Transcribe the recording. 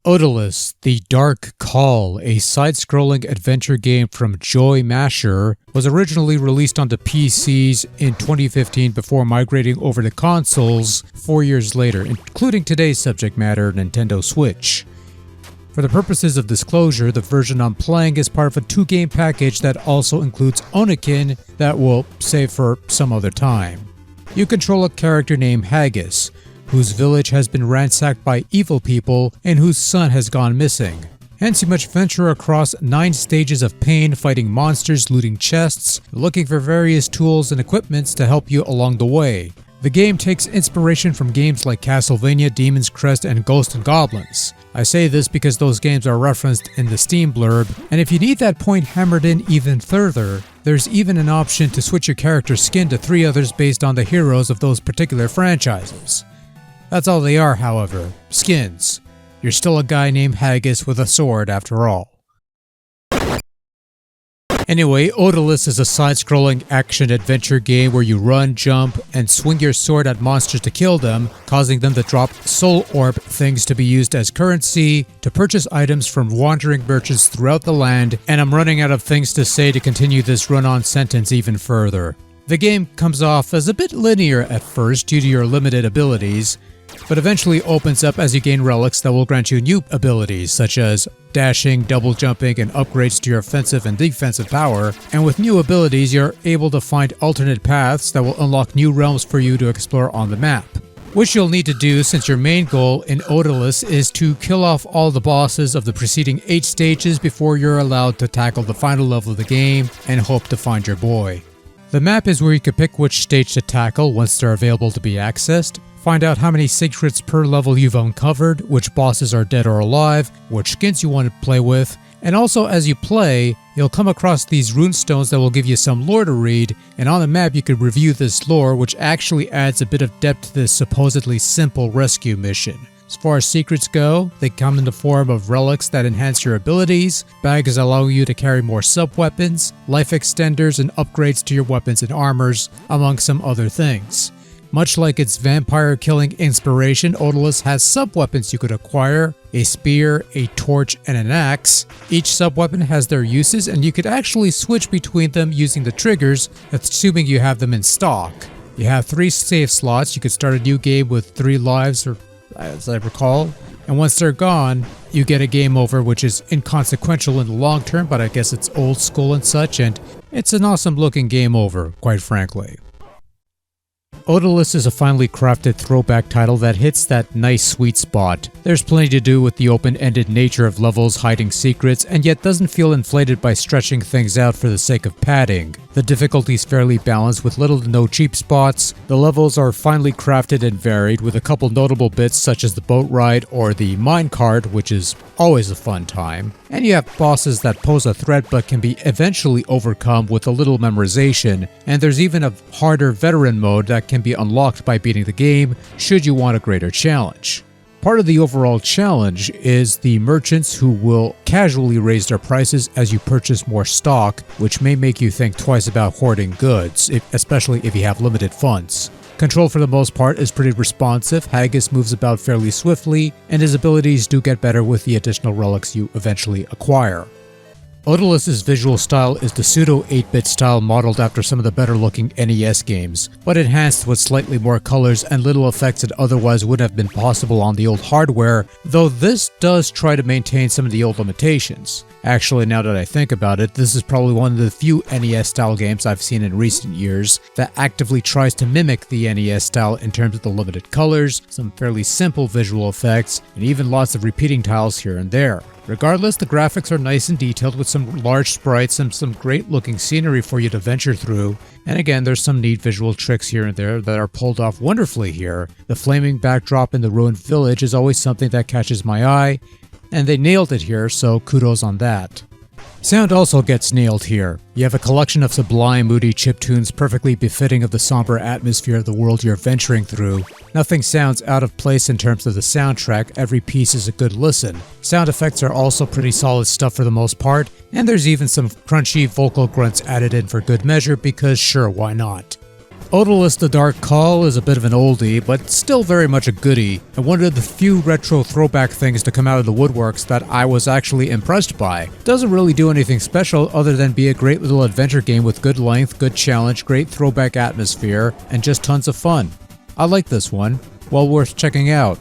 Odallus, The Dark Call, a side-scrolling adventure game from Joy Masher, was originally released onto PCs in 2015 before migrating over to consoles 4 years later, including today's subject matter, Nintendo Switch. For the purposes of disclosure, the version I'm playing is part of a 2-game package that also includes Onikin that we'll save for some other time. You control a character named Haggis, whose village has been ransacked by evil people and whose son has gone missing. Hence you must venture across 9 stages of pain, fighting monsters, looting chests, looking for various tools and equipments to help you along the way. The game takes inspiration from games like Castlevania, Demon's Crest, and Ghosts and Goblins. I say this because those games are referenced in the Steam blurb, and if you need that point hammered in even further, there's even an option to switch your character's skin to 3 others based on the heroes of those particular franchises. That's all they are, however, skins. You're still a guy named Haggis with a sword after all. Anyway, Odallus is a side-scrolling action-adventure game where you run, jump, and swing your sword at monsters to kill them, causing them to drop soul orb things to be used as currency, to purchase items from wandering merchants throughout the land, and I'm running out of things to say to continue this run-on sentence even further. The game comes off as a bit linear at first due to your limited abilities, but eventually opens up as you gain relics that will grant you new abilities such as dashing, double jumping, and upgrades to your offensive and defensive power, and with new abilities you're able to find alternate paths that will unlock new realms for you to explore on the map. Which you'll need to do since your main goal in Odallus is to kill off all the bosses of the preceding 8 stages before you're allowed to tackle the final level of the game and hope to find your boy. The map is where you can pick which stage to tackle once they're available to be accessed, find out how many secrets per level you've uncovered, which bosses are dead or alive, which skins you want to play with, and also as you play, you'll come across these runestones that will give you some lore to read, and on the map you can review this lore, which actually adds a bit of depth to this supposedly simple rescue mission. As far as secrets go, they come in the form of relics that enhance your abilities, bags allowing you to carry more sub-weapons, life extenders and upgrades to your weapons and armors, among some other things. Much like its vampire killing inspiration, Odallus has sub-weapons you could acquire, a spear, a torch, and an axe. Each sub-weapon has their uses and you could actually switch between them using the triggers, assuming you have them in stock. You have 3 save slots, you could start a new game with 3 lives, or as I recall, and once they're gone, you get a game over, which is inconsequential in the long term, but I guess it's old school and such, and it's an awesome looking game over, quite frankly. Odallus is a finely crafted throwback title that hits that nice sweet spot. There's plenty to do with the open-ended nature of levels hiding secrets, and yet doesn't feel inflated by stretching things out for the sake of padding. The difficulty is fairly balanced with little to no cheap spots. The levels are finely crafted and varied, with a couple notable bits such as the boat ride or the minecart, which is always a fun time. And you have bosses that pose a threat but can be eventually overcome with a little memorization, and there's even a harder veteran mode that can be unlocked by beating the game should you want a greater challenge. Part of the overall challenge is the merchants who will casually raise their prices as you purchase more stock, which may make you think twice about hoarding goods, especially if you have limited funds. Control for the most part is pretty responsive, Haggis moves about fairly swiftly, and his abilities do get better with the additional relics you eventually acquire. Odallus's visual style is the pseudo 8-bit style modeled after some of the better looking NES games, but enhanced with slightly more colors and little effects that otherwise would have been possible on the old hardware, though this does try to maintain some of the old limitations. Actually, now that I think about it, this is probably one of the few NES style games I've seen in recent years that actively tries to mimic the NES style in terms of the limited colors, some fairly simple visual effects, and even lots of repeating tiles here and there. Regardless, the graphics are nice and detailed with some large sprites and some great looking scenery for you to venture through. And again, there's some neat visual tricks here and there that are pulled off wonderfully here. The flaming backdrop in the ruined village is always something that catches my eye, and they nailed it here, so kudos on that. Sound also gets nailed here. You have a collection of sublime, moody chiptunes perfectly befitting of the somber atmosphere of the world you're venturing through. Nothing sounds out of place in terms of the soundtrack, every piece is a good listen. Sound effects are also pretty solid stuff for the most part, and there's even some crunchy vocal grunts added in for good measure because sure, why not? Odallus the Dark Call is a bit of an oldie, but still very much a goodie, and one of the few retro throwback things to come out of the woodworks that I was actually impressed by. Doesn't really do anything special other than be a great little adventure game with good length, good challenge, great throwback atmosphere, and just tons of fun. I like this one. Well worth checking out.